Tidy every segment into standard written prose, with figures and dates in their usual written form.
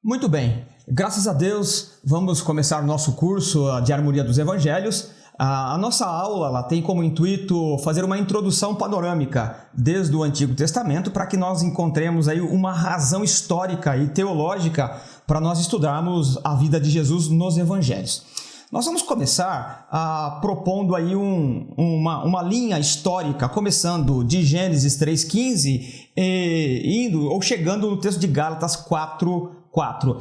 Muito bem, graças a Deus vamos começar o nosso curso de Harmonia dos Evangelhos. A nossa aula ela tem como intuito fazer uma introdução panorâmica desde o Antigo Testamento para que nós encontremos aí uma razão histórica e teológica para nós estudarmos a vida de Jesus nos Evangelhos. Nós vamos começar propondo aí uma linha histórica, começando de Gênesis 3,15 indo ou chegando no texto de Gálatas 4:4.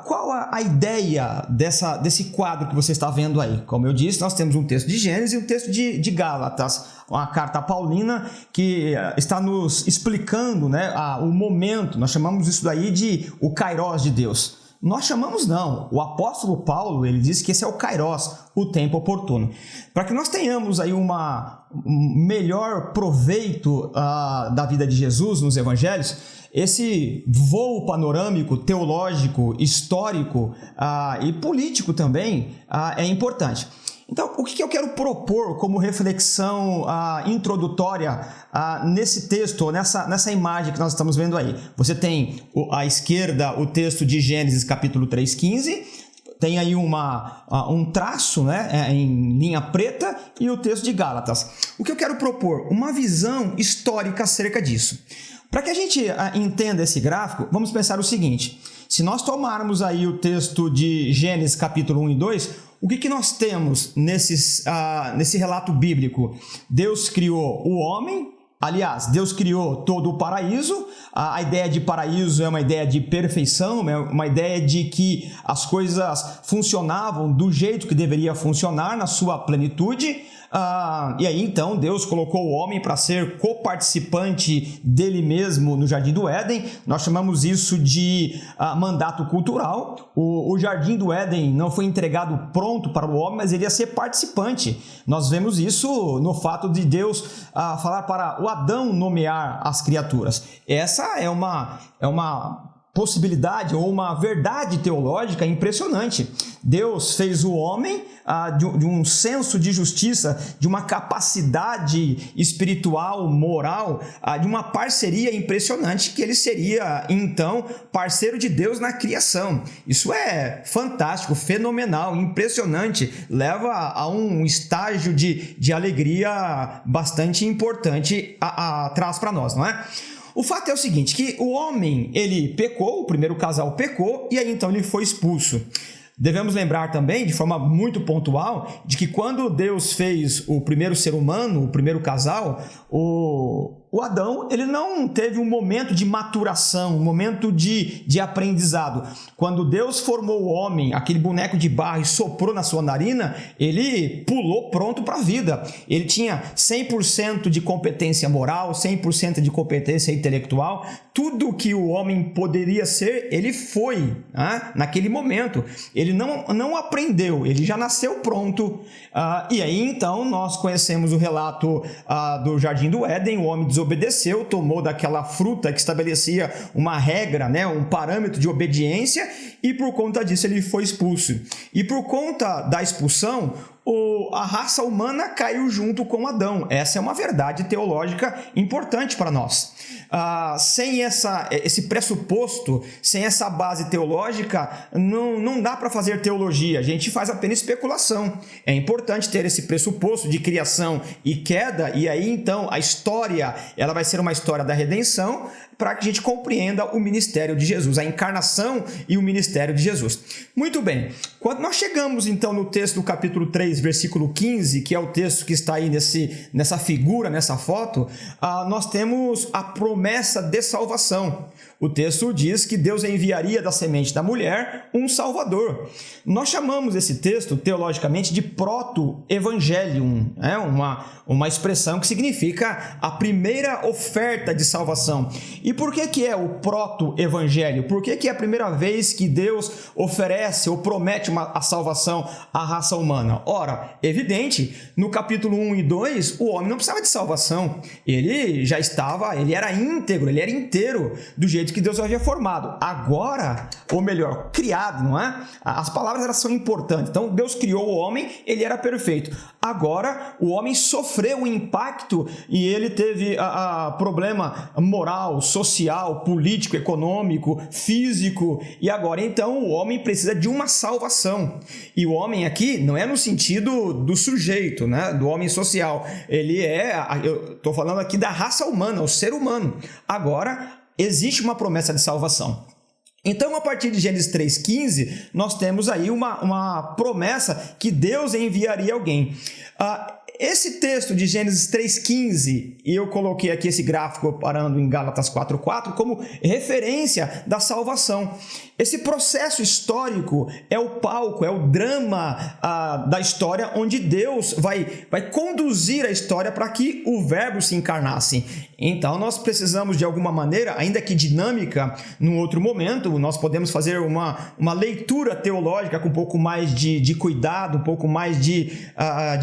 Qual a ideia desse quadro que você está vendo aí? Como eu disse, nós temos um texto de Gênesis e um texto de Gálatas, uma carta paulina que está nos explicando, né, o momento. Nós chamamos isso daí de o Kairos de Deus. Nós chamamos não, o apóstolo Paulo ele diz que esse é o Kairos, o tempo oportuno. Para que nós tenhamos aí um melhor proveito da vida de Jesus nos evangelhos, esse voo panorâmico, teológico, histórico e político também é importante. Então, o que eu quero propor como reflexão introdutória nesse texto, nessa imagem que nós estamos vendo aí? Você tem à esquerda o texto de Gênesis capítulo 3,15, tem aí um traço, né, em linha preta e o texto de Gálatas. O que eu quero propor? Uma visão histórica acerca disso. Para que a gente entenda esse gráfico, vamos pensar o seguinte: se nós tomarmos aí o texto de Gênesis capítulo 1 e 2, o que nós temos nesse relato bíblico? Deus criou o homem, aliás, Deus criou todo o paraíso. A ideia de paraíso é uma ideia de perfeição, é uma ideia de que as coisas funcionavam do jeito que deveria funcionar na sua plenitude. E aí então Deus colocou o homem para ser coparticipante dele mesmo no Jardim do Éden. Nós chamamos isso de mandato cultural. O Jardim do Éden não foi entregado pronto para o homem, mas ele ia ser participante. Nós vemos isso no fato de Deus falar para o Adão nomear as criaturas. Essa é uma possibilidade ou uma verdade teológica impressionante. Deus fez o homem de um senso de justiça, de uma capacidade espiritual, moral, de uma parceria impressionante, que ele seria, então, parceiro de Deus na criação. Isso é fantástico, fenomenal, impressionante, leva a um estágio de alegria bastante importante atrás para nós, não é? O fato é o seguinte, que o homem, ele pecou, o primeiro casal pecou, e aí então ele foi expulso. Devemos lembrar também, de forma muito pontual, de que quando Deus fez o primeiro ser humano, o primeiro casal, o Adão, ele não teve um momento de maturação, um momento de aprendizado. Quando Deus formou o homem, aquele boneco de barro, e soprou na sua narina, ele pulou pronto para a vida. Ele tinha 100% de competência moral, 100% de competência intelectual. Tudo que o homem poderia ser, ele foi, naquele momento. Ele não aprendeu, ele já nasceu pronto. E aí, então, nós conhecemos o relato do Jardim do Éden. O homem desobedeceu, tomou daquela fruta que estabelecia uma regra, né, um parâmetro de obediência, e por conta disso ele foi expulso. E por conta da expulsão, a raça humana caiu junto com Adão. Essa é uma verdade teológica importante para nós. Sem esse pressuposto, sem essa base teológica, não dá para fazer teologia. A gente faz apenas especulação. É importante ter esse pressuposto de criação e queda, e aí então a história ela vai ser uma história da redenção, para que a gente compreenda o ministério de Jesus, a encarnação e o ministério de Jesus. Muito bem, quando nós chegamos então no texto do capítulo 3, versículo 15, que é o texto que está aí nessa figura, nessa foto, nós temos a promessa de salvação. O texto diz que Deus enviaria da semente da mulher um Salvador. Nós chamamos esse texto, teologicamente, de proto-evangelium, uma expressão que significa a primeira oferta de salvação. E por que é o proto-evangelho? Por que é a primeira vez que Deus oferece ou promete a salvação à raça humana? Ora, evidente, no capítulo 1 e 2, o homem não precisava de salvação. Ele era íntegro, ele era inteiro, do jeito que Deus havia formado. Agora, ou melhor, criado, não é? As palavras elas são importantes. Então, Deus criou o homem, ele era perfeito. agora o homem sofreu um impacto e ele teve problema moral, social, político, econômico, físico, e agora então o homem precisa de uma salvação. E o homem aqui não é no sentido do sujeito, né? Do homem social, eu estou falando aqui da raça humana, o ser humano. Agora existe uma promessa de salvação. Então, a partir de Gênesis 3,15, nós temos aí uma promessa que Deus enviaria alguém. Esse texto de Gênesis 3,15, e eu coloquei aqui esse gráfico parando em Gálatas 4,4 como referência da salvação. Esse processo histórico é o palco, é o drama da história, onde Deus vai conduzir a história para que o Verbo se encarnasse. Então, nós precisamos, de alguma maneira, ainda que dinâmica, num outro momento, nós podemos fazer uma leitura teológica com um pouco mais de cuidado, um pouco mais de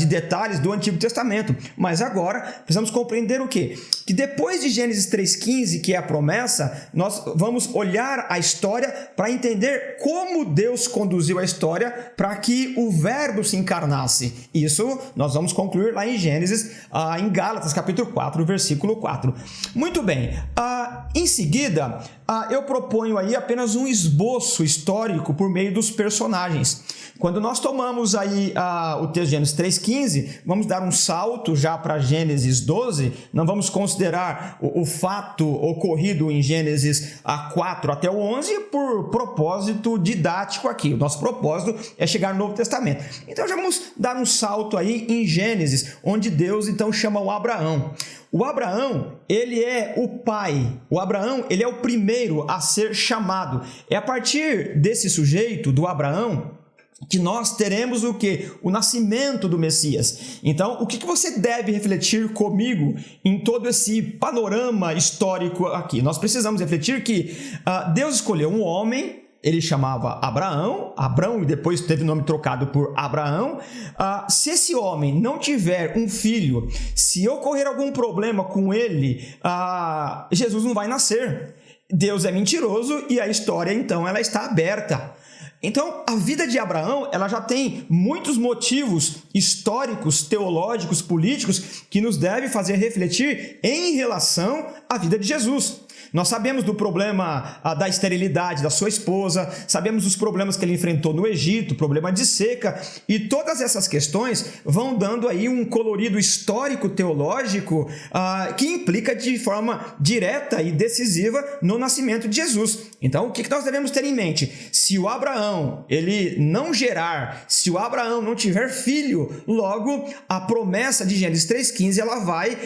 detalhes do Antigo Testamento. Mas agora, precisamos compreender o quê? Que depois de Gênesis 3,15, que é a promessa, nós vamos olhar a história para entender como Deus conduziu a história para que o Verbo se encarnasse. Isso nós vamos concluir lá em Gênesis, em Gálatas, capítulo 4, versículo 4. Muito bem. Em seguida, eu proponho aí apenas um esboço histórico por meio dos personagens. Quando nós tomamos aí o texto de Gênesis 3,15, vamos dar um salto já para Gênesis 12, não vamos considerar o fato ocorrido em Gênesis 4 até o 11 por propósito didático aqui. O nosso propósito é chegar no Novo Testamento. Então já vamos dar um salto aí em Gênesis, onde Deus então chama o Abraão. O Abraão, ele é o pai. O Abraão, ele é o primeiro a ser chamado. É a partir desse sujeito, do Abraão, que nós teremos o quê? O nascimento do Messias. Então, o que você deve refletir comigo em todo esse panorama histórico aqui? Nós precisamos refletir que Deus escolheu um homem. Ele chamava Abraão e depois teve o nome trocado por Abraão. Se esse homem não tiver um filho, se ocorrer algum problema com ele, Jesus não vai nascer. Deus é mentiroso e a história, então, ela está aberta. Então, a vida de Abraão, ela já tem muitos motivos históricos, teológicos, políticos, que nos devem fazer refletir em relação à vida de Jesus. Nós sabemos do problema da esterilidade da sua esposa, sabemos dos problemas que ele enfrentou no Egito, problema de seca, e todas essas questões vão dando aí um colorido histórico teológico que implica de forma direta e decisiva no nascimento de Jesus. Então, o que nós devemos ter em mente? Se o Abraão ele não gerar, se o Abraão não tiver filho, logo a promessa de Gênesis 3,15 ela vai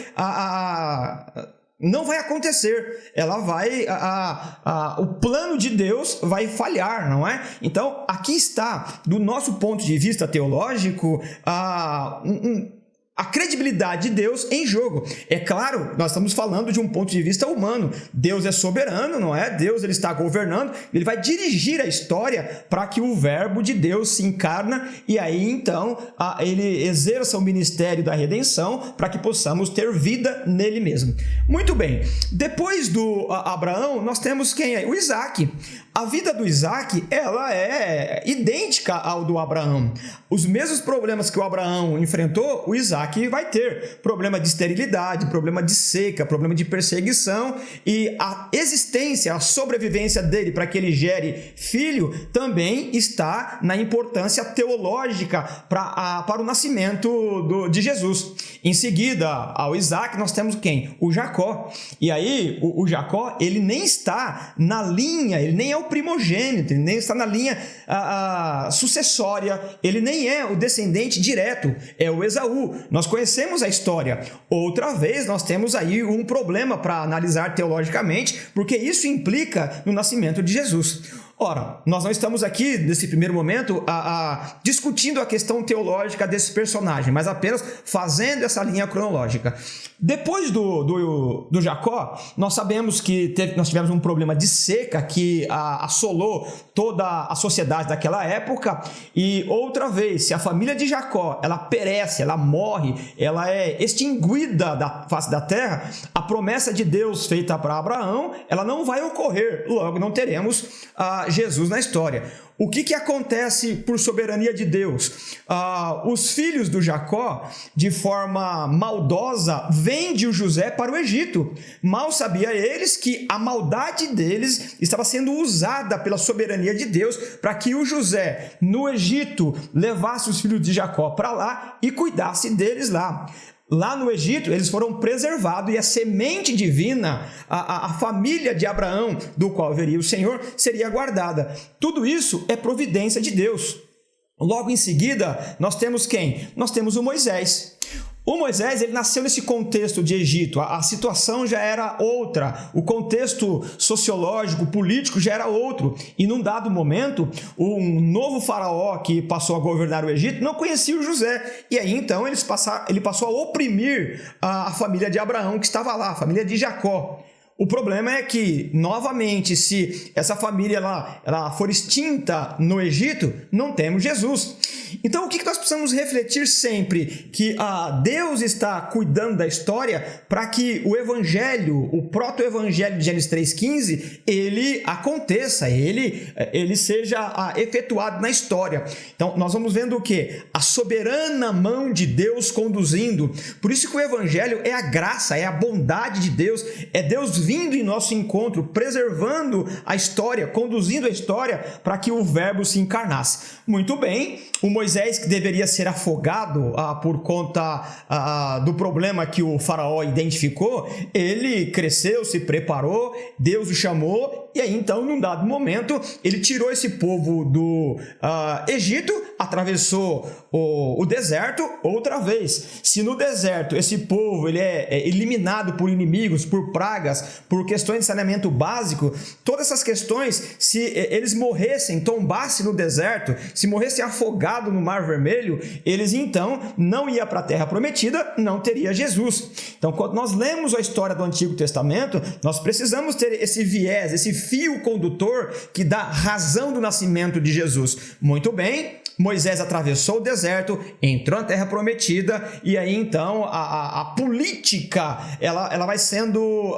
não vai acontecer, ela vai, o plano de Deus vai falhar, não é? Então, aqui está, do nosso ponto de vista teológico, a credibilidade de Deus em jogo. É claro, nós estamos falando de um ponto de vista humano. Deus é soberano, não é? Deus ele está governando, ele vai dirigir a história para que o Verbo de Deus se encarna e aí então ele exerça o ministério da redenção para que possamos ter vida nele mesmo. Muito bem, depois do Abraão, nós temos quem é? O Isaac. A vida do Isaac, ela é idêntica ao do Abraão. Os mesmos problemas que o Abraão enfrentou, o Isaac vai ter. Problema de esterilidade, problema de seca, problema de perseguição e a existência, a sobrevivência dele para que ele gere filho também está na importância teológica para o nascimento de Jesus. Em seguida, ao Isaac, nós temos quem? O Jacó. E aí, o Jacó, ele nem está na linha, ele nem é o primogênito, ele nem está na linha sucessória, ele nem é o descendente direto, é o Esaú. Nós conhecemos a história. Outra vez, nós temos aí um problema para analisar teologicamente, porque isso implica no nascimento de Jesus. Ora, nós não estamos aqui, nesse primeiro momento, discutindo a questão teológica desse personagem, mas apenas fazendo essa linha cronológica. Depois do Jacó, nós sabemos que nós tivemos um problema de seca que assolou toda a sociedade daquela época e outra vez, se a família de Jacó ela perece, ela morre, ela é extinguida da face da terra, a promessa de Deus feita para Abraão, ela não vai ocorrer, logo não teremos Jesus na história. O que acontece por soberania de Deus? Os filhos do Jacó, de forma maldosa, vendem o José para o Egito. Mal sabia eles que a maldade deles estava sendo usada pela soberania de Deus para que o José, no Egito, levasse os filhos de Jacó para lá e cuidasse deles lá. Lá no Egito, eles foram preservados e a semente divina, a família de Abraão, do qual veria o Senhor, seria guardada. Tudo isso é providência de Deus. Logo em seguida, nós temos quem? Nós temos o Moisés. O Moisés, ele nasceu nesse contexto de Egito, a situação já era outra, o contexto sociológico, político já era outro, e num dado momento, um novo faraó que passou a governar o Egito não conhecia o José, e aí então ele passou a oprimir a família de Abraão que estava lá, a família de Jacó. O problema é que, novamente, se essa família ela for extinta no Egito, não temos Jesus. Então, o que nós precisamos refletir sempre? Que Deus está cuidando da história para que o evangelho, o proto-evangelho de Gênesis 3,15, ele aconteça, ele seja efetuado na história. Então, nós vamos vendo o quê? A soberana mão de Deus conduzindo. Por isso que o evangelho é a graça, é a bondade de Deus, é Deus vindo em nosso encontro, preservando a história, conduzindo a história para que o verbo se encarnasse. Muito bem, o Moisés, que deveria ser afogado por conta do problema que o faraó identificou, ele cresceu, se preparou, Deus o chamou, e aí então, num dado momento, ele tirou esse povo do Egito, atravessou o deserto outra vez. Se no deserto esse povo ele é eliminado por inimigos, por pragas, por questões de saneamento básico, todas essas questões, se eles morressem, tombassem no deserto, se morressem afogados no Mar Vermelho, eles então não iam para a Terra Prometida, não teria Jesus. Então, quando nós lemos a história do Antigo Testamento, nós precisamos ter esse viés, esse fio condutor que dá razão do nascimento de Jesus. Muito bem, Moisés atravessou o deserto, entrou na Terra Prometida, e aí então a política ela vai sendo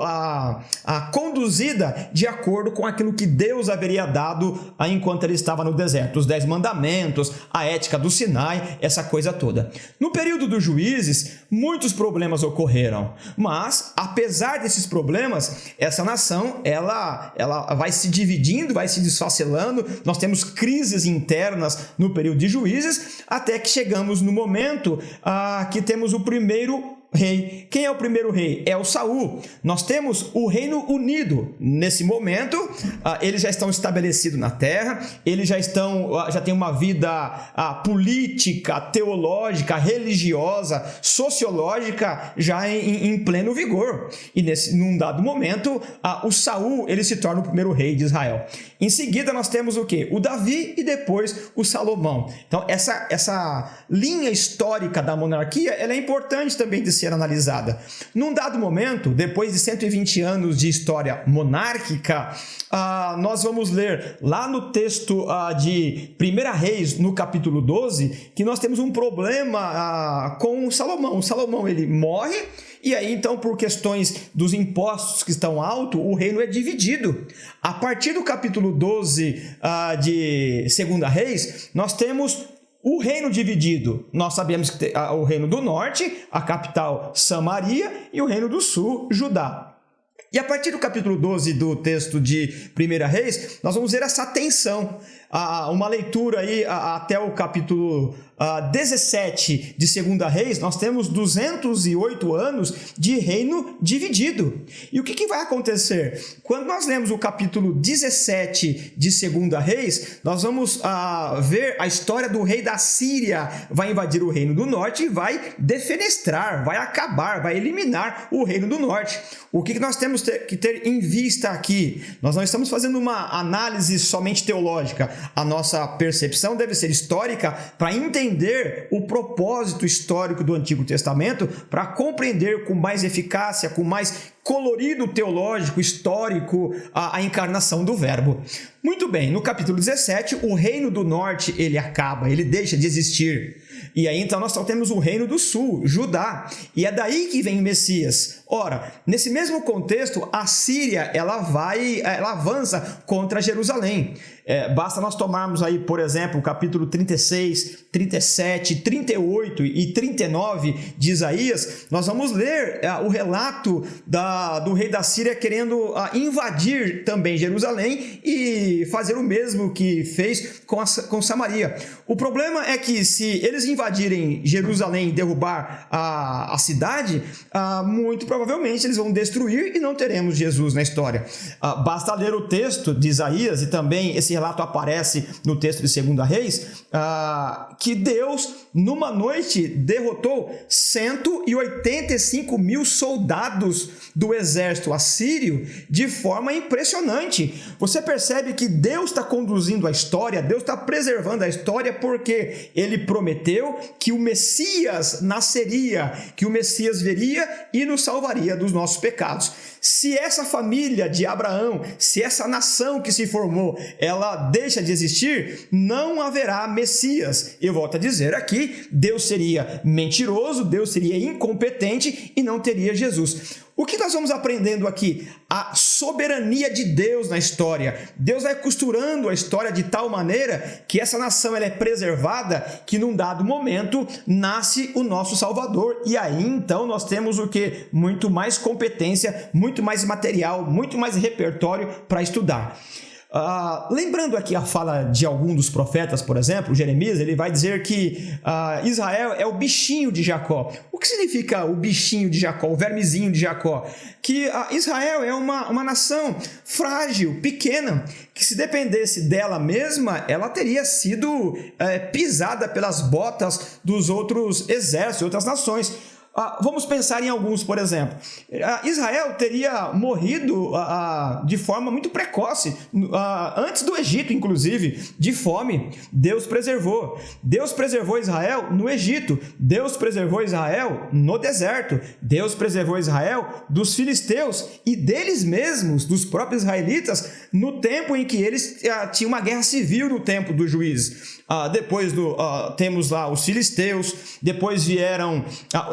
conduzida de acordo com aquilo que Deus haveria dado enquanto ele estava no deserto. Os 10 mandamentos, a ética do Sinai, essa coisa toda. No período dos juízes, muitos problemas ocorreram, mas apesar desses problemas, essa nação ela vai se dividindo, vai se desfacelando. Nós temos crises internas no período de juízes, até que chegamos no momento que temos o primeiro rei. Quem é o primeiro rei? É o Saul. Nós temos o Reino Unido. Nesse momento, eles já estão estabelecidos na terra, eles já têm uma vida política, teológica, religiosa, sociológica já em pleno vigor. E num dado momento, o Saul ele se torna o primeiro rei de Israel. Em seguida, nós temos o quê? O Davi e depois o Salomão. Então, essa linha histórica da monarquia ela é importante também de ser analisada. Num dado momento, depois de 120 anos de história monárquica, nós vamos ler lá no texto de 1 Reis, no capítulo 12, que nós temos um problema com Salomão. O Salomão ele morre, e aí então por questões dos impostos que estão altos, o reino é dividido. A partir do capítulo 12 de 2 Reis, nós temos o reino dividido. Nós sabemos que tem o reino do norte, a capital Samaria, e o reino do sul, Judá. E a partir do capítulo 12 do texto de 1 Reis, nós vamos ver essa tensão. Uma leitura aí até o capítulo 17 de 2 Reis, nós temos 208 anos de reino dividido. E o que vai acontecer? Quando nós lemos o capítulo 17 de 2 Reis, nós vamos ver a história do rei da Síria vai invadir o reino do norte e vai defenestrar, vai acabar, vai eliminar o reino do norte. O que nós temos que ter em vista aqui? Nós não estamos fazendo uma análise somente teológica. A nossa percepção deve ser histórica para entender o propósito histórico do Antigo Testamento, para compreender com mais eficácia, com mais colorido teológico, histórico, a encarnação do verbo. Muito bem, no capítulo 17, o reino do norte ele acaba, ele deixa de existir. E aí então nós só temos o reino do sul, Judá, e é daí que vem o Messias. Ora, nesse mesmo contexto, a Síria ela avança contra Jerusalém. Basta nós tomarmos aí, por exemplo, o capítulo 36, 37, 38 e 39 de Isaías, nós vamos ler o relato do rei da Síria querendo invadir também Jerusalém e fazer o mesmo que fez com Samaria. O problema é que se eles invadirem Jerusalém e derrubar a cidade, muito provavelmente eles vão destruir e não teremos Jesus na história. Basta ler o texto de Isaías, e também esse relato aparece no texto de 2 Reis, que Deus, numa noite, derrotou 185 mil soldados do exército assírio de forma impressionante. Você percebe que Deus está conduzindo a história, Deus está preservando a história, porque Ele prometeu que o Messias nasceria, que o Messias viria e nos salvaria dos nossos pecados. Se essa família de Abraão, se essa nação que se formou, ela deixa de existir, não haverá Messias. Eu volto a dizer aqui, Deus seria mentiroso, Deus seria incompetente e não teria Jesus. O que nós vamos aprendendo aqui? A soberania de Deus na história. Deus vai costurando a história de tal maneira que essa nação ela é preservada, que num dado momento nasce o nosso Salvador. E aí então nós temos o quê? Muito mais competência, muito mais material, muito mais repertório para estudar. Lembrando aqui a fala de algum dos profetas, por exemplo, Jeremias, ele vai dizer que Israel é o bichinho de Jacó. O que significa o bichinho de Jacó, o vermezinho de Jacó? Que Israel é uma nação frágil, pequena, que se dependesse dela mesma, ela teria sido pisada pelas botas dos outros exércitos, outras nações. Vamos pensar em alguns, por exemplo. Israel teria morrido de forma muito precoce, antes do Egito, inclusive, de fome. Deus preservou. Deus preservou Israel no Egito. Deus preservou Israel no deserto. Deus preservou Israel dos filisteus e deles mesmos, dos próprios israelitas, no tempo em que eles tinham uma guerra civil no tempo dos juízes. Depois temos lá os filisteus, depois vieram,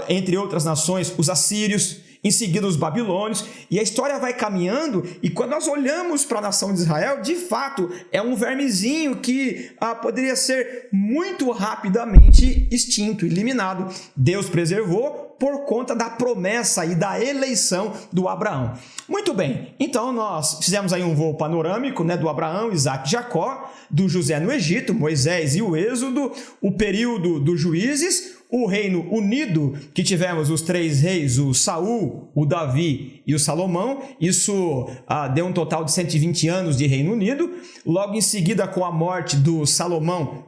entre outras nações, os assírios, em seguida os babilônios, e a história vai caminhando, e quando nós olhamos para a nação de Israel, de fato, é um vermezinho que poderia ser muito rapidamente extinto, eliminado. Deus preservou por conta da promessa e da eleição do Abraão. Muito bem, então nós fizemos aí um voo panorâmico, né, do Abraão, Isaac e Jacó, do José no Egito, Moisés e o Êxodo, o período dos juízes, o reino unido, que tivemos os 3 reis, o Saul, o Davi e o Salomão. Isso deu um total de 120 anos de reino unido. Logo em seguida, com a morte do Salomão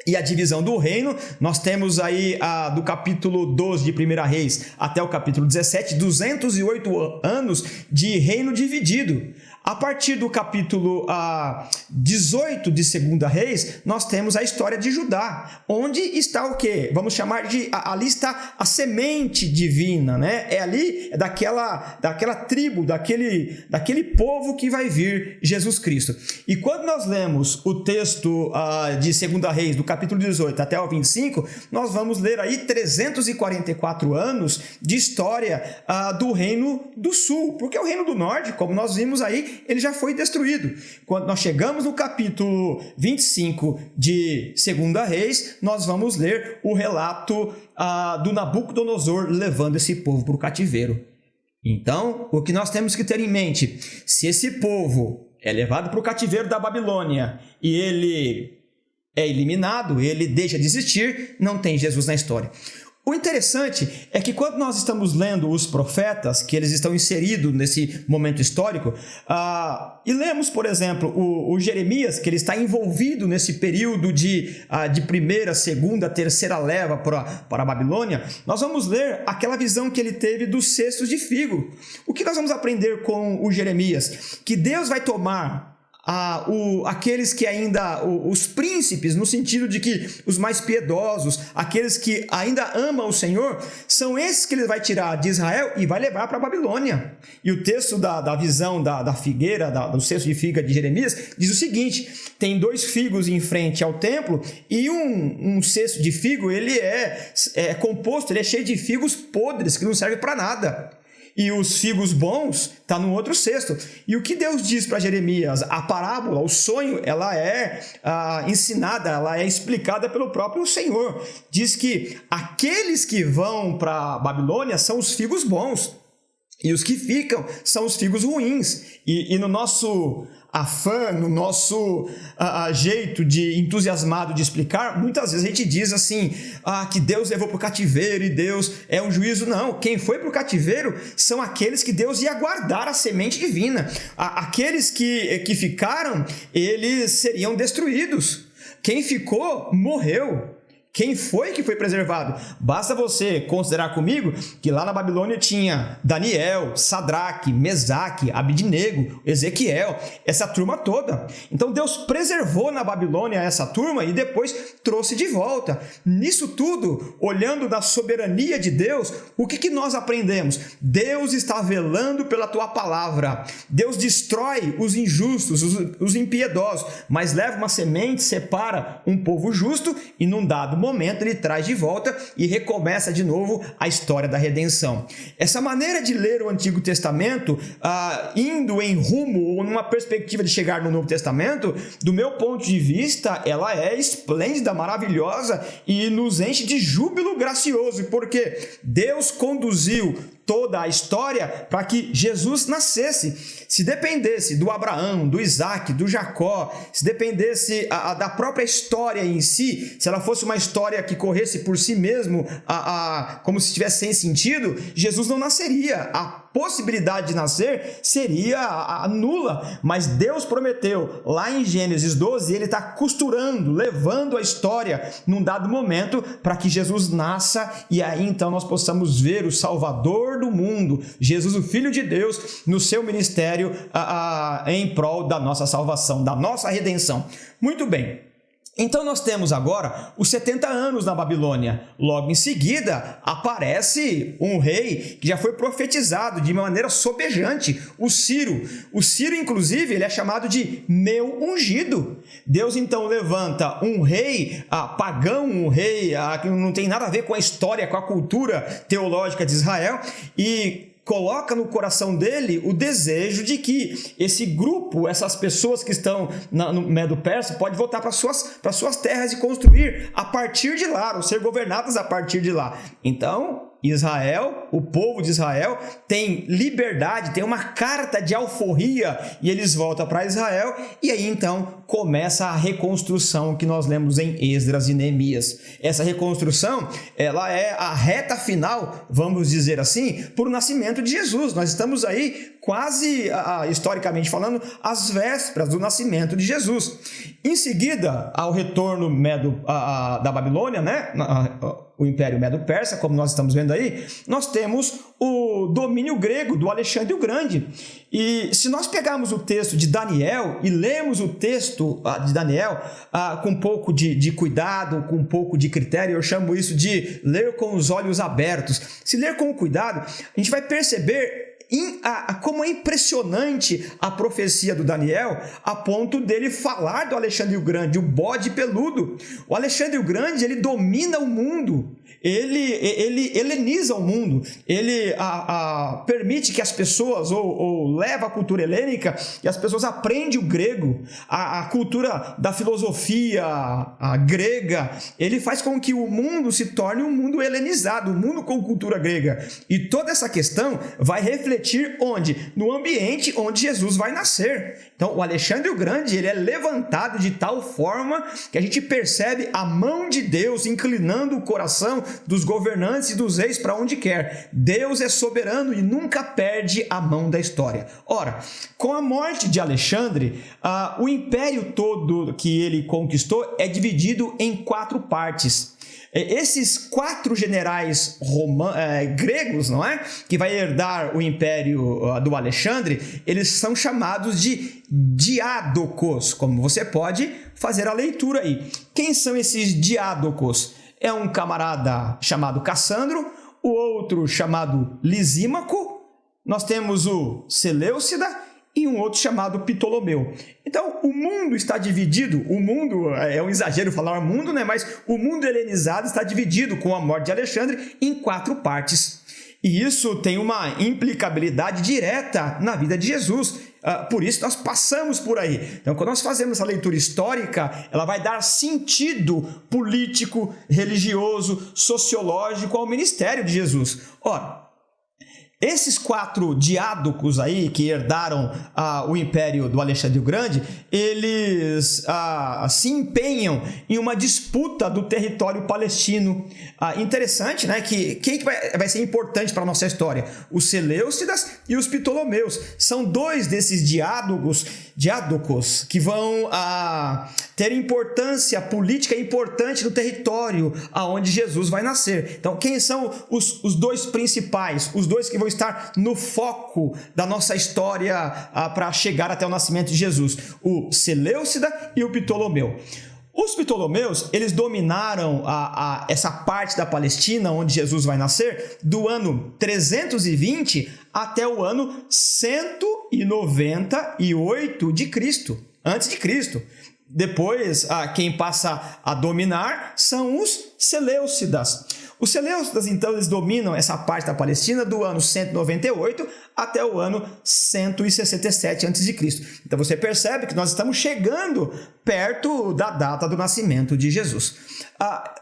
e a divisão do reino, nós temos aí do capítulo 12 de 1 Reis até o capítulo 17, 208 anos de reino dividido. A partir do capítulo 18 de 2 Reis, nós temos a história de Judá, onde está o quê? Vamos chamar de, ali está a semente divina, né? É ali, daquela tribo, daquele povo que vai vir Jesus Cristo. E quando nós lemos o texto de 2 Reis, do capítulo 18 até o 25, nós vamos ler aí 344 anos de história do Reino do Sul, porque o Reino do Norte, como nós vimos aí, ele já foi destruído. Quando nós chegamos no capítulo 25 de 2 Reis, nós vamos ler o relato do Nabucodonosor levando esse povo para o cativeiro. Então, o que nós temos que ter em mente, se esse povo é levado para o cativeiro da Babilônia e ele é eliminado, ele deixa de existir, não tem Jesus na história. O interessante é que quando nós estamos lendo os profetas, que eles estão inseridos nesse momento histórico, e lemos, por exemplo, o Jeremias, que ele está envolvido nesse período de primeira, segunda, terceira leva para a Babilônia, nós vamos ler aquela visão que ele teve dos cestos de figo. O que nós vamos aprender com o Jeremias? Que Deus vai tomar aqueles que ainda, os príncipes, no sentido de que os mais piedosos, aqueles que ainda amam o Senhor, são esses que ele vai tirar de Israel e vai levar para a Babilônia. E o texto da visão da figueira, do cesto de figa de Jeremias, diz o seguinte: tem 2 figos em frente ao templo e um cesto de figo, ele é composto, ele é cheio de figos podres que não servem para nada. E os figos bons tá no outro cesto. E o que Deus diz para Jeremias? A parábola, o sonho, ela é ensinada, ela é explicada pelo próprio Senhor. Diz que aqueles que vão para a Babilônia são os figos bons e os que ficam são os figos ruins. E no nosso afã, no nosso jeito de entusiasmado de explicar, muitas vezes a gente diz assim, que Deus levou para o cativeiro e Deus é um juízo. Não, quem foi para o cativeiro são aqueles que Deus ia guardar a semente divina. Aqueles que ficaram, eles seriam destruídos. Quem ficou, morreu. Quem foi que foi preservado? Basta você considerar comigo que lá na Babilônia tinha Daniel, Sadraque, Mesaque, Abidnego, Ezequiel, essa turma toda. Então Deus preservou na Babilônia essa turma e depois trouxe de volta. Nisso tudo, olhando da soberania de Deus, o que nós aprendemos? Deus está velando pela tua palavra. Deus destrói os injustos, os impiedosos, mas leva uma semente, separa um povo justo e num dado momento ele traz de volta e recomeça de novo a história da redenção. Essa maneira de ler o Antigo Testamento, indo em rumo ou numa perspectiva de chegar no Novo Testamento, do meu ponto de vista, ela é esplêndida, maravilhosa e nos enche de júbilo gracioso, porque Deus conduziu toda a história para que Jesus nascesse. Se dependesse do Abraão, do Isaac, do Jacó, se dependesse da própria história em si, se ela fosse uma história que corresse por si mesmo, como se estivesse sem sentido, Jesus não nasceria. A possibilidade de nascer seria nula, mas Deus prometeu lá em Gênesis 12, ele está costurando, levando a história num dado momento para que Jesus nasça e aí então nós possamos ver o Salvador do mundo, Jesus, o Filho de Deus, no seu ministério em prol da nossa salvação, da nossa redenção. Muito bem. Então nós temos agora os 70 anos na Babilônia. Logo em seguida aparece um rei que já foi profetizado de maneira sobejante, o Ciro. O Ciro, inclusive, ele é chamado de meu ungido. Deus então levanta um rei pagão, um rei que não tem nada a ver com a história, com a cultura teológica de Israel, e coloca no coração dele o desejo de que esse grupo, essas pessoas que estão no Medo-Persa, pode voltar para suas terras e construir a partir de lá, ou ser governadas a partir de lá. Então, Israel, o povo de Israel, tem liberdade, tem uma carta de alforria e eles voltam para Israel e aí então começa a reconstrução que nós lemos em Esdras e Neemias. Essa reconstrução, ela é a reta final, vamos dizer assim, para o nascimento de Jesus. Nós estamos aí quase, historicamente falando, às vésperas do nascimento de Jesus. Em seguida, ao retorno da Babilônia, né? O Império Medo-Persa, como nós estamos vendo aí, nós temos o domínio grego do Alexandre o Grande. E se nós pegarmos o texto de Daniel e lemos o texto de Daniel com um pouco de cuidado, com um pouco de critério, eu chamo isso de ler com os olhos abertos. Se ler com cuidado, a gente vai perceber como é impressionante a profecia do Daniel, a ponto dele falar do Alexandre o Grande, o bode peludo. O Alexandre o Grande, ele domina o mundo, ele heleniza o mundo, ele permite que as pessoas, ou leva a cultura helênica, e as pessoas aprendem o grego, a cultura da filosofia grega, ele faz com que o mundo se torne um mundo helenizado, um mundo com cultura grega. E toda essa questão vai refletir onde? No ambiente onde Jesus vai nascer. Então, o Alexandre o Grande, ele é levantado de tal forma que a gente percebe a mão de Deus inclinando o coração dos governantes e dos reis para onde quer. Deus é soberano e nunca perde a mão da história. Ora, com a morte de Alexandre, o império todo que ele conquistou é dividido em 4 partes. Esses 4 generais gregos, não é? Que vai herdar o império do Alexandre, eles são chamados de diádocos, como você pode fazer a leitura aí. Quem são esses diádocos? É um camarada chamado Cassandro, o outro chamado Lisímaco, nós temos o Seleucida e um outro chamado Ptolomeu. Então, o mundo está dividido, o mundo, é um exagero falar mundo, né? Mas o mundo helenizado está dividido com a morte de Alexandre em 4 partes. E isso tem uma implicabilidade direta na vida de Jesus. Por isso nós passamos por aí. Então, quando nós fazemos a leitura histórica, ela vai dar sentido político, religioso, sociológico ao ministério de Jesus. Ora, esses 4 diádocos aí que herdaram o império do Alexandre o Grande, eles se empenham em uma disputa do território palestino. Interessante, né? Quem vai ser importante para a nossa história? Os Seleucidas e os Ptolomeus. São 2 desses diádocos que vão ter importância política importante no território aonde Jesus vai nascer. Então, quem são os 2 principais? Os 2 que vão estar no foco da nossa história para chegar até o nascimento de Jesus, o Seleucida e o Ptolomeu. Os Ptolomeus, eles dominaram essa parte da Palestina onde Jesus vai nascer do ano 320 até o ano 198 de Cristo, antes de Cristo. Depois, quem passa a dominar são os Seleucidas. Os Seleucidas, então, eles dominam essa parte da Palestina do ano 198 até o ano 167 a.C. Então, você percebe que nós estamos chegando perto da data do nascimento de Jesus.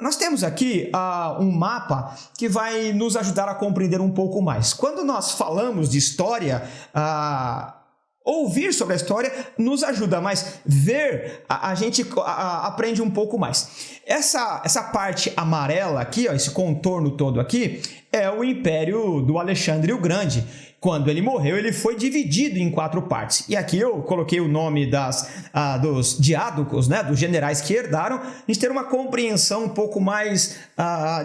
Nós temos aqui um mapa que vai nos ajudar a compreender um pouco mais. Quando nós falamos de história, ouvir sobre a história nos ajuda, mas ver a gente aprende um pouco mais. Essa parte amarela aqui, esse contorno todo aqui, é o império do Alexandre o Grande. Quando ele morreu, ele foi dividido em 4 partes. E aqui eu coloquei o nome dos diádocos, né, dos generais que herdaram, a gente ter uma compreensão um pouco mais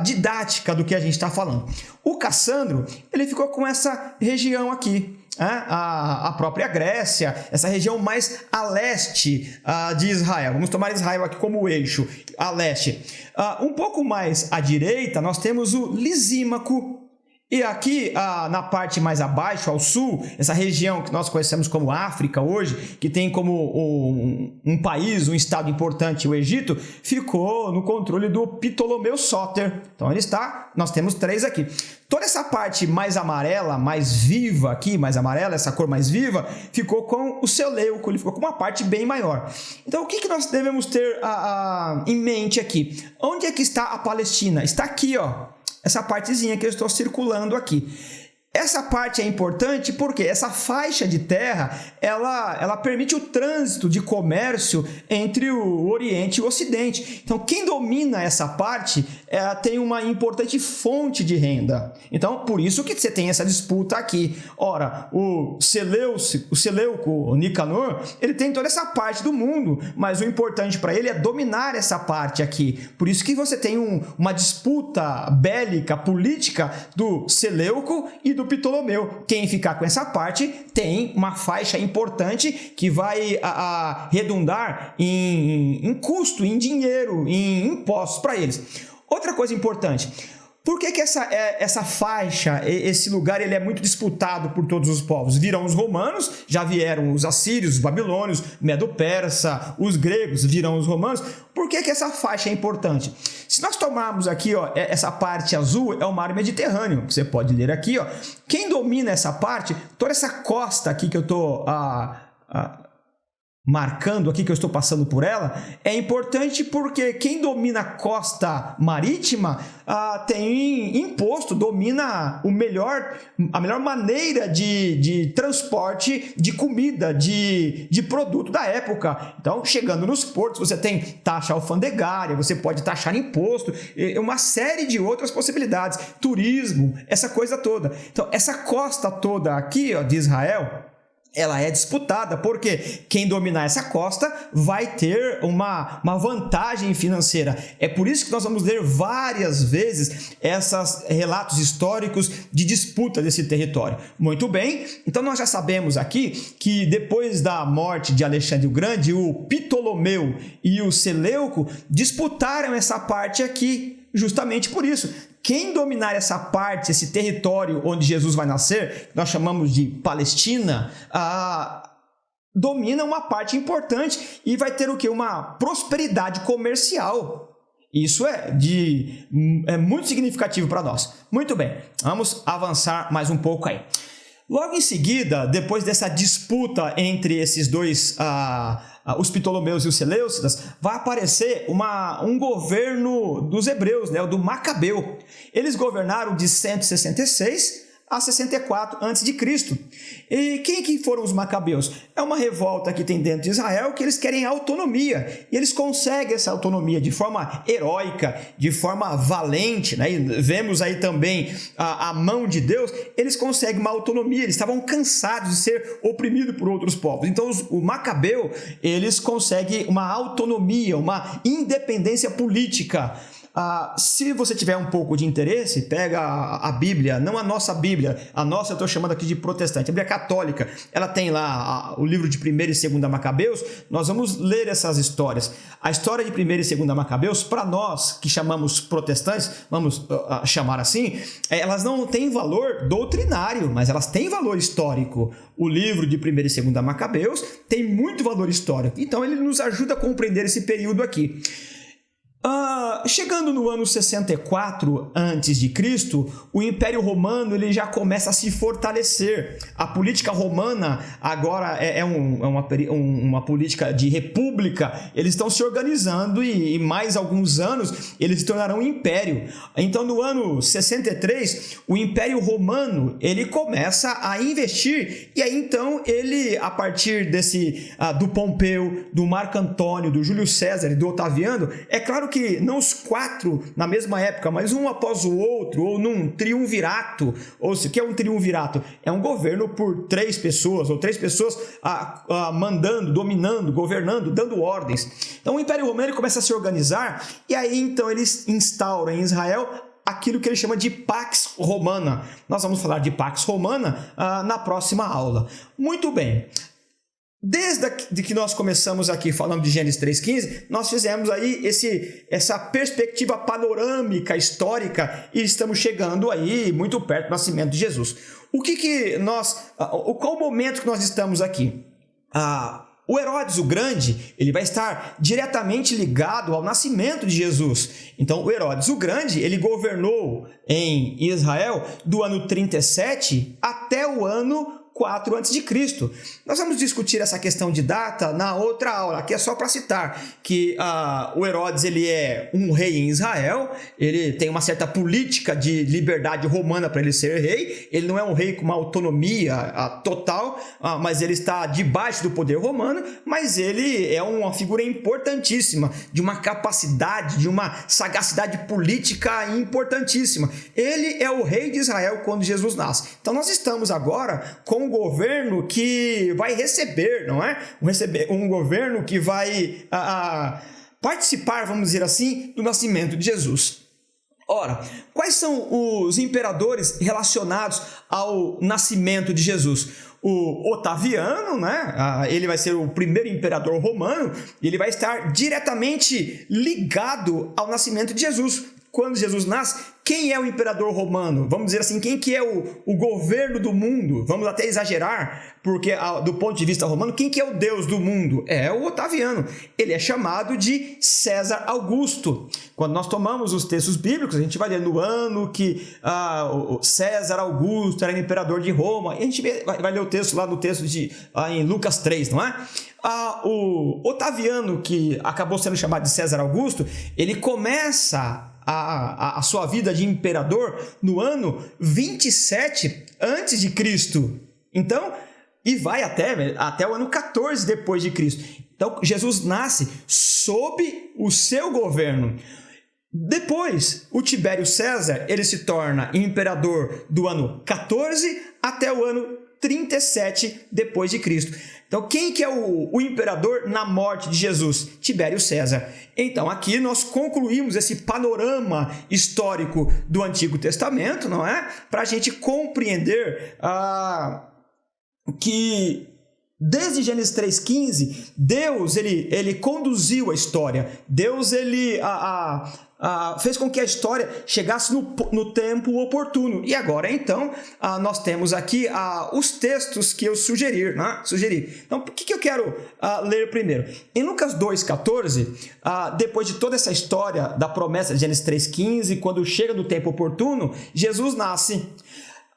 didática do que a gente está falando. O Cassandro, ele ficou com essa região aqui, a própria Grécia, essa região mais a leste de Israel. Vamos tomar Israel aqui como eixo, a leste. Um pouco mais à direita, nós temos o Lisímaco. E aqui, na parte mais abaixo, ao sul, essa região que nós conhecemos como África hoje, que tem como um país, um estado importante, o Egito, ficou no controle do Ptolomeu Sóter. Então, nós temos 3 aqui. Toda essa parte mais amarela, mais viva aqui, mais amarela, essa cor mais viva, ficou com o Seleuco, ele ficou com uma parte bem maior. Então, o que nós devemos ter em mente aqui? Onde é que está a Palestina? Está aqui, ó. Essa partezinha que eu estou circulando aqui. Essa parte é importante porque essa faixa de terra, ela permite o trânsito de comércio entre o Oriente e o Ocidente. Então, quem domina essa parte tem uma importante fonte de renda. Então, por isso que você tem essa disputa aqui. Ora, o Seleuco, o Nicanor, ele tem toda essa parte do mundo, mas o importante para ele é dominar essa parte aqui. Por isso que você tem uma disputa bélica, política do Seleuco e do Ptolomeu. Quem ficar com essa parte tem uma faixa importante que vai redundar em custo, em dinheiro, em impostos para eles. Outra coisa importante, por que essa faixa, esse lugar, ele é muito disputado por todos os povos? Viram os romanos, já vieram os assírios, os babilônios, medo-persa, os gregos, viram os romanos. Por que essa faixa é importante? Se nós tomarmos aqui, ó, essa parte azul é o mar Mediterrâneo. Você pode ler aqui, ó. Quem domina essa parte, toda essa costa aqui que eu estou marcando aqui, que eu estou passando por ela, é importante porque quem domina a costa marítima tem imposto, domina a melhor maneira de transporte de comida, de produto da época. Então, chegando nos portos, você tem taxa alfandegária, você pode taxar imposto, uma série de outras possibilidades, turismo, essa coisa toda. Então, essa costa toda aqui, ó, de Israel, ela é disputada, porque quem dominar essa costa vai ter uma vantagem financeira. É por isso que nós vamos ler várias vezes esses relatos históricos de disputa desse território. Muito bem, então nós já sabemos aqui que depois da morte de Alexandre o Grande, o Ptolomeu e o Seleuco disputaram essa parte aqui, justamente por isso. Quem dominar essa parte, esse território onde Jesus vai nascer, nós chamamos de Palestina, domina uma parte importante e vai ter o quê? Uma prosperidade comercial. Isso é muito significativo para nós. Muito bem, vamos avançar mais um pouco aí. Logo em seguida, depois dessa disputa entre esses dois, os Ptolomeus e os Seleucidas, vai aparecer um governo dos hebreus, né, o do Macabeu. Eles governaram de 166 a 64 a.C. E quem que foram os macabeus? É uma revolta que tem dentro de Israel que eles querem autonomia. E eles conseguem essa autonomia de forma heróica, de forma valente, né? E vemos aí também a mão de Deus. Eles conseguem uma autonomia. Eles estavam cansados de ser oprimidos por outros povos. Então, o Macabeu, eles conseguem uma autonomia, uma independência política. Se você tiver um pouco de interesse, pega a Bíblia, não a nossa Bíblia, a nossa eu estou chamando aqui de protestante, a Bíblia católica, ela tem lá o livro de 1ª e 2ª Macabeus, nós vamos ler essas histórias. A história de 1ª e 2ª Macabeus, para nós que chamamos protestantes, vamos chamar assim, elas não têm valor doutrinário, mas elas têm valor histórico. O livro de 1ª e 2ª Macabeus tem muito valor histórico, então ele nos ajuda a compreender esse período aqui. Chegando no ano 64 a.C., o Império Romano ele já começa a se fortalecer. A política romana agora é uma política de república. Eles estão se organizando e mais alguns anos eles se tornarão um império. Então, no ano 63, o Império Romano ele começa a investir e aí então ele, a partir do Pompeu, do Marco Antônio, do Júlio César e do Otaviano, é claro que não os 4 na mesma época, mas um após o outro, ou num triunvirato. Ou se o que é um triunvirato? É um governo por 3 pessoas, ou 3 pessoas mandando, dominando, governando, dando ordens. Então o Império Romano começa a se organizar, e aí então eles instauram em Israel aquilo que ele chama de Pax Romana. Nós vamos falar de Pax Romana na próxima aula. Muito bem. Desde que nós começamos aqui falando de Gênesis 3,15, nós fizemos aí essa perspectiva panorâmica histórica e estamos chegando aí muito perto do nascimento de Jesus. Qual o momento que nós estamos aqui? O Herodes o Grande, ele vai estar diretamente ligado ao nascimento de Jesus. Então, o Herodes o Grande, ele governou em Israel do ano 37 até o ano 4 a.C. Nós vamos discutir essa questão de data na outra aula. Aqui é só para citar que o Herodes ele é um rei em Israel, ele tem uma certa política de liberdade romana para ele ser rei, ele não é um rei com uma autonomia total, mas ele está debaixo do poder romano, mas ele é uma figura importantíssima, de uma capacidade, de uma sagacidade política importantíssima. Ele é o rei de Israel quando Jesus nasce. Então nós estamos agora com um governo que vai receber, não é? Um governo que vai participar, vamos dizer assim, do nascimento de Jesus. Ora, quais são os imperadores relacionados ao nascimento de Jesus? O Otaviano, né? Ele vai ser o primeiro imperador romano e ele vai estar diretamente ligado ao nascimento de Jesus. Quando Jesus nasce, quem é o imperador romano? Vamos dizer assim, quem que é o governo do mundo? Vamos até exagerar, porque do ponto de vista romano, quem que é o Deus do mundo? É o Otaviano. Ele é chamado de César Augusto. Quando nós tomamos os textos bíblicos, a gente vai ler no ano que o César Augusto era imperador de Roma. E a gente vai ler o texto lá no texto em Lucas 3, não é? O Otaviano, que acabou sendo chamado de César Augusto, ele começa a sua vida de imperador no ano 27 a.C. Então, e vai até o ano 14 depois de Cristo. Então, Jesus nasce sob o seu governo. Depois, o Tibério César, ele se torna imperador do ano 14 até o ano 37 depois de Cristo. Então, quem que é o imperador na morte de Jesus? Tibério César. Então, aqui nós concluímos esse panorama histórico do Antigo Testamento, não é? Para a gente compreender que desde Gênesis 3,15, Deus ele conduziu a história. Deus ele fez com que a história chegasse no tempo oportuno. E agora, então, nós temos aqui os textos que eu sugeri. Então, o que eu quero ler primeiro? Em Lucas 2,14, depois de toda essa história da promessa de Gênesis 3,15, quando chega no tempo oportuno, Jesus nasce.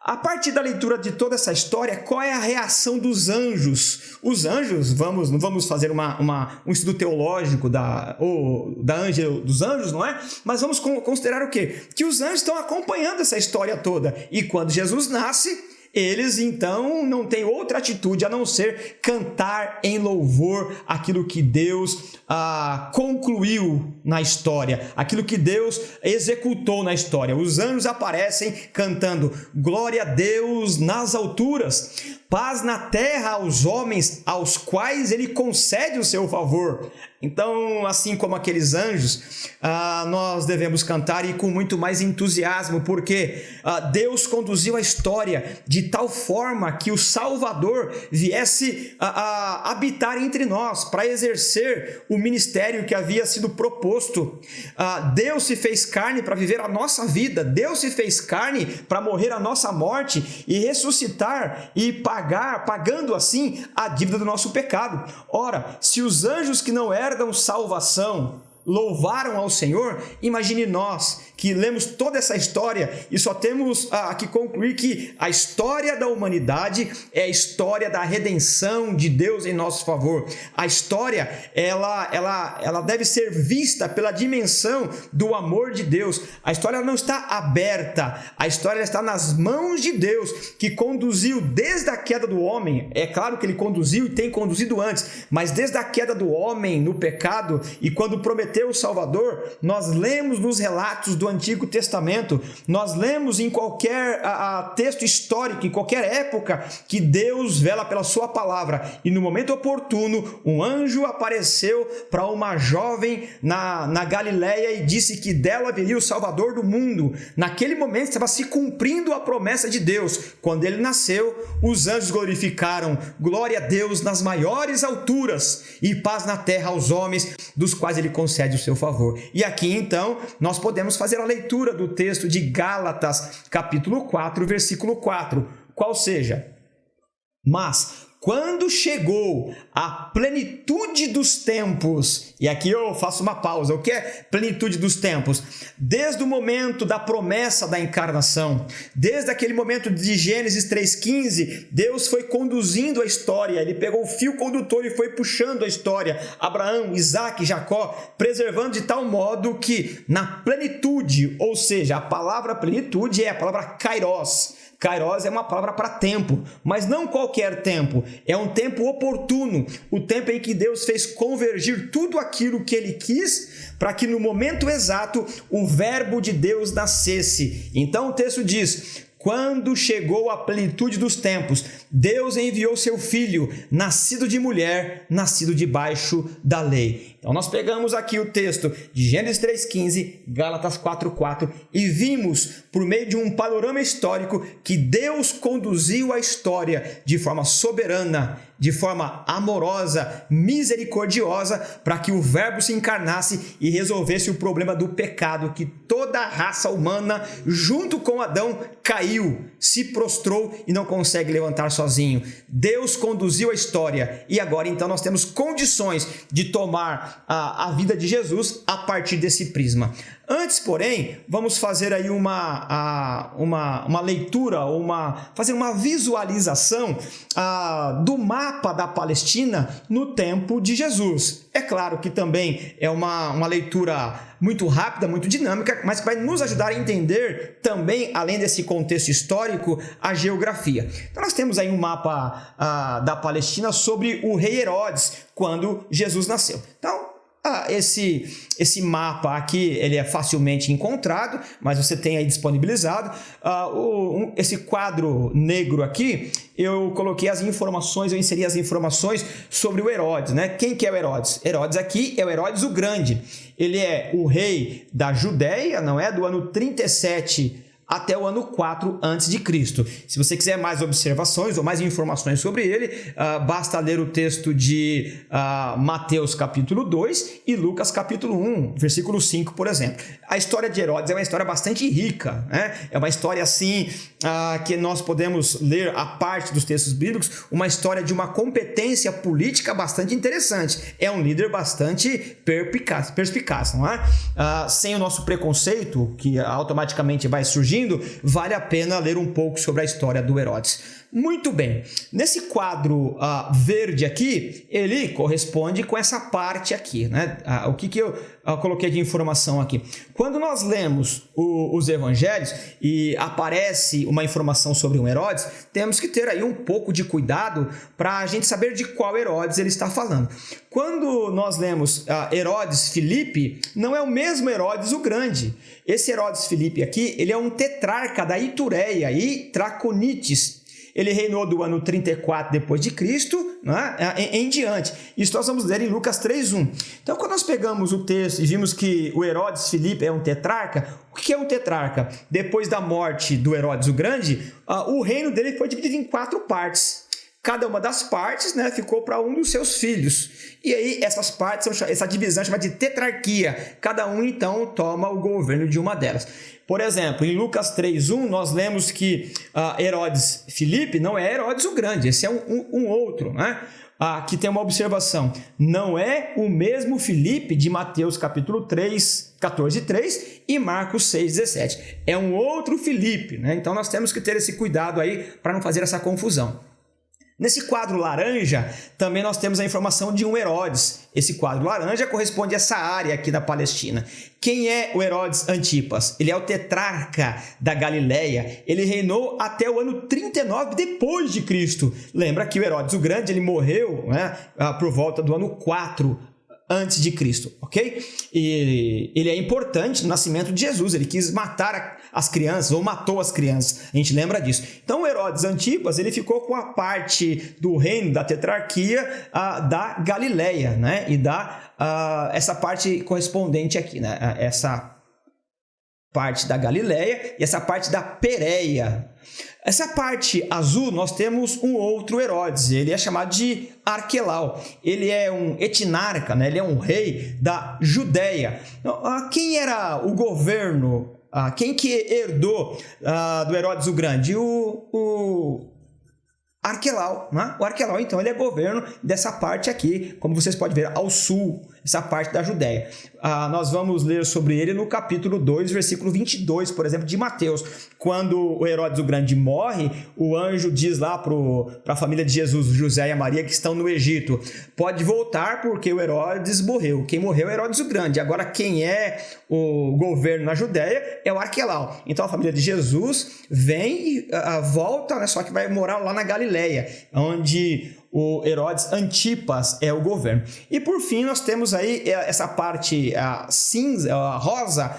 A partir da leitura de toda essa história, qual é a reação dos anjos? Os anjos, não vamos fazer um estudo teológico dos anjos, não é? Mas vamos considerar o quê? Que os anjos estão acompanhando essa história toda. E quando Jesus nasce, eles então não têm outra atitude a não ser cantar em louvor aquilo que Deus concluiu na história, aquilo que Deus executou na história. Os anjos aparecem cantando glória a Deus nas alturas, paz na terra aos homens aos quais ele concede o seu favor. Então, assim como aqueles anjos, nós devemos cantar e com muito mais entusiasmo, porque Deus conduziu a história de tal forma que o Salvador viesse a habitar entre nós, para exercer o ministério que havia sido proposto. Deus se fez carne para viver a nossa vida, Deus se fez carne para morrer a nossa morte e ressuscitar e pagando assim a dívida do nosso pecado. Ora, se os anjos que não herdam salvação louvaram ao Senhor, imagine nós que lemos toda essa história e só temos que concluir que a história da humanidade é a história da redenção de Deus em nosso favor. A história, ela deve ser vista pela dimensão do amor de Deus. A história não está aberta, a história está nas mãos de Deus, que conduziu desde a queda do homem. É claro que ele conduziu e tem conduzido antes, mas desde a queda do homem no pecado e quando prometeu o Salvador, nós lemos nos relatos do Antigo Testamento, nós lemos em qualquer texto histórico, em qualquer época, que Deus vela pela sua palavra, e no momento oportuno, um anjo apareceu para uma jovem na Galileia e disse que dela viria o Salvador do mundo. Naquele momento estava se cumprindo a promessa de Deus. Quando ele nasceu, os anjos glorificaram, glória a Deus nas maiores alturas e paz na terra aos homens, dos quais ele concede o seu favor. E aqui então nós podemos fazer a leitura do texto de Gálatas, capítulo 4, versículo 4, qual seja: mas quando chegou a plenitude dos tempos, e aqui eu faço uma pausa, o que é plenitude dos tempos? Desde o momento da promessa da encarnação, desde aquele momento de Gênesis 3,15, Deus foi conduzindo a história, ele pegou o fio condutor e foi puxando a história, Abraão, Isaac, Jacó, preservando de tal modo que na plenitude, ou seja, a palavra plenitude é a palavra kairos. Kairos é uma palavra para tempo, mas não qualquer tempo, é um tempo oportuno, o tempo em que Deus fez convergir tudo aquilo que ele quis, para que no momento exato o verbo de Deus nascesse. Então o texto diz: quando chegou a plenitude dos tempos, Deus enviou seu filho, nascido de mulher, nascido debaixo da lei. Então nós pegamos aqui o texto de Gênesis 3,15, Gálatas 4,4 e vimos, por meio de um panorama histórico, que Deus conduziu a história de forma soberana, de forma amorosa, misericordiosa, para que o verbo se encarnasse e resolvesse o problema do pecado que toda a raça humana, junto com Adão, caiu, se prostrou e não consegue levantar sozinho. Deus conduziu a história e agora então nós temos condições de tomar a vida de Jesus a partir desse prisma. Antes, porém, vamos fazer aí uma leitura, fazer uma visualização do mapa da Palestina no tempo de Jesus. É claro que também é uma leitura muito rápida, muito dinâmica, mas que vai nos ajudar a entender também, além desse contexto histórico, a geografia. Então nós temos aí um mapa da Palestina sobre o rei Herodes, quando Jesus nasceu. Então, Esse mapa aqui ele é facilmente encontrado, mas você tem aí disponibilizado. Esse quadro negro aqui, eu coloquei as informações, eu inseri as informações sobre o Herodes, né? Quem que é o Herodes? Herodes aqui é o Herodes o Grande. Ele é o rei da Judéia, não é? Do ano 37 até o ano 4 a.C. Se você quiser mais observações ou mais informações sobre ele, basta ler o texto de Mateus capítulo 2 e Lucas capítulo 1, versículo 5, por exemplo. A história de Herodes é uma história bastante rica, né? É uma história assim que nós podemos ler a parte dos textos bíblicos, uma história de uma competência política bastante interessante. É um líder bastante perspicaz, não é? Sem o nosso preconceito, que automaticamente vai surgir, vale a pena ler um pouco sobre a história do Herodes. Muito bem, nesse quadro verde aqui, ele corresponde com essa parte aqui, né? O que eu coloquei de informação aqui? Quando nós lemos os evangelhos e aparece uma informação sobre um Herodes, temos que ter aí um pouco de cuidado para a gente saber de qual Herodes ele está falando. Quando nós lemos Herodes Filipe, não é o mesmo Herodes o Grande. Esse Herodes Filipe aqui, ele é um tetrarca da Itureia e Traconitis. Ele reinou do ano 34 depois de Cristo, né, em diante. Isso nós vamos ler em Lucas 3:1. Então, quando nós pegamos o texto e vimos que o Herodes Filipe é um tetrarca, o que é um tetrarca? Depois da morte do Herodes o Grande, o reino dele foi dividido em 4 partes. Cada uma das partes, né, ficou para um dos seus filhos. E aí essas partes, essa divisão é chamada de tetrarquia. Cada um, então, toma o governo de uma delas. Por exemplo, em Lucas 3:1, nós lemos que Herodes Filipe não é Herodes o Grande. Esse é um outro, né? Aqui tem uma observação. Não é o mesmo Filipe de Mateus capítulo 3, 14:3 e Marcos 6:17. É um outro Filipe, né? Então nós temos que ter esse cuidado aí para não fazer essa confusão. Nesse quadro laranja, também nós temos a informação de um Herodes. Esse quadro laranja corresponde a essa área aqui da Palestina. Quem é o Herodes Antipas? Ele é o tetrarca da Galileia. Ele reinou até o ano 39 depois de Cristo. Lembra que o Herodes o Grande ele morreu, né, por volta do ano 4 antes de Cristo, ok? E ele é importante no nascimento de Jesus. Ele quis matar as crianças, ou matou as crianças. A gente lembra disso. Então, o Herodes Antipas, ele ficou com a parte do reino, da tetrarquia da Galileia, né? E essa parte correspondente aqui, né? Essa parte da Galileia e essa parte da Pérea. Essa parte azul, nós temos um outro Herodes, ele é chamado de Arquelau. Ele é um etnarca, né? Ele é um rei da Judéia. Quem era o governo, quem que herdou do Herodes o Grande? O Arquelau, né? O Arquelau, então, ele é governo dessa parte aqui, como vocês podem ver, ao sul, essa parte da Judéia. Nós vamos ler sobre ele no capítulo 2, versículo 22, por exemplo, de Mateus. Quando o Herodes o Grande morre, o anjo diz lá para a família de Jesus, José e a Maria, que estão no Egito, pode voltar porque o Herodes morreu. Quem morreu é Herodes o Grande. Agora, quem é o governo na Judéia é o Arquelau. Então, a família de Jesus vem e volta, né, só que vai morar lá na Galileia, onde o Herodes Antipas é o governo. E por fim, nós temos aí essa parte cinza, rosa,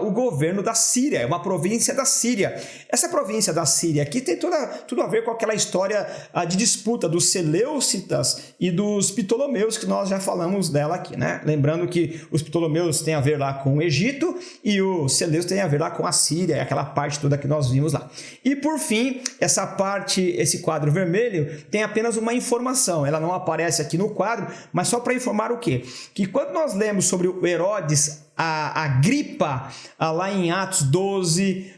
o governo da Síria, é uma província da Síria. Essa província da Síria aqui tem tudo a ver com aquela história de disputa dos Seleucitas e dos Ptolomeus, que nós já falamos dela aqui, né? Lembrando que os Ptolomeus têm a ver lá com o Egito e os Seleucitas têm a ver lá com a Síria, aquela parte toda que nós vimos lá. E por fim, essa parte, esse quadro vermelho, tem apenas uma informação. Ela não aparece aqui no quadro, mas só para informar o quê? Que quando nós lemos sobre o Herodes Agripa, lá em Atos 12,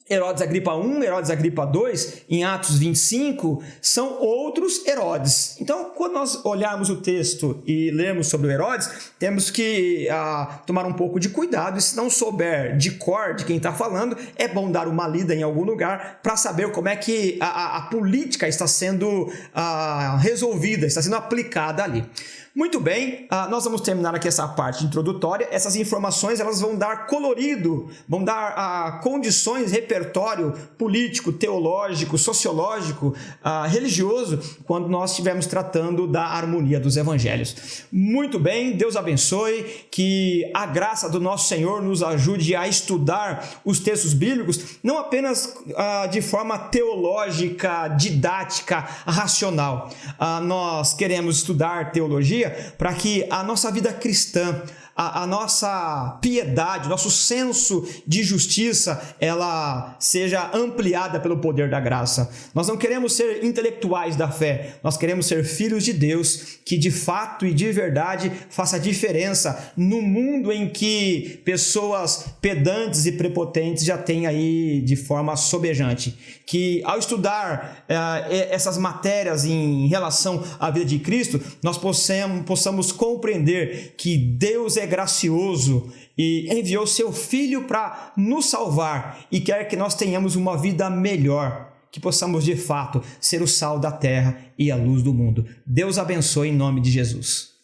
Herodes Agripa I, Herodes Agripa II, em Atos 25, são outros Herodes. Então, quando nós olharmos o texto e lermos sobre o Herodes, temos que tomar um pouco de cuidado, e se não souber de cor de quem está falando, é bom dar uma lida em algum lugar para saber como é que a política está sendo resolvida, está sendo aplicada ali. Muito bem, nós vamos terminar aqui essa parte introdutória. Essas informações elas vão dar colorido, vão dar condições, repertório político, teológico, sociológico, religioso, quando nós estivermos tratando da harmonia dos evangelhos. Muito bem, Deus abençoe, que a graça do nosso Senhor nos ajude a estudar os textos bíblicos, não apenas de forma teológica, didática, racional. Nós queremos estudar teologia para que a nossa vida cristã, a nossa piedade, nosso senso de justiça, ela seja ampliada pelo poder da graça. Nós não queremos ser intelectuais da fé, nós queremos ser filhos de Deus, que de fato e de verdade faça diferença no mundo em que pessoas pedantes e prepotentes já têm aí de forma sobejante. Que ao estudar essas matérias em relação à vida de Cristo, nós possamos compreender que Deus é gracioso e enviou seu Filho para nos salvar e quer que nós tenhamos uma vida melhor, que possamos de fato ser o sal da terra e a luz do mundo. Deus abençoe em nome de Jesus.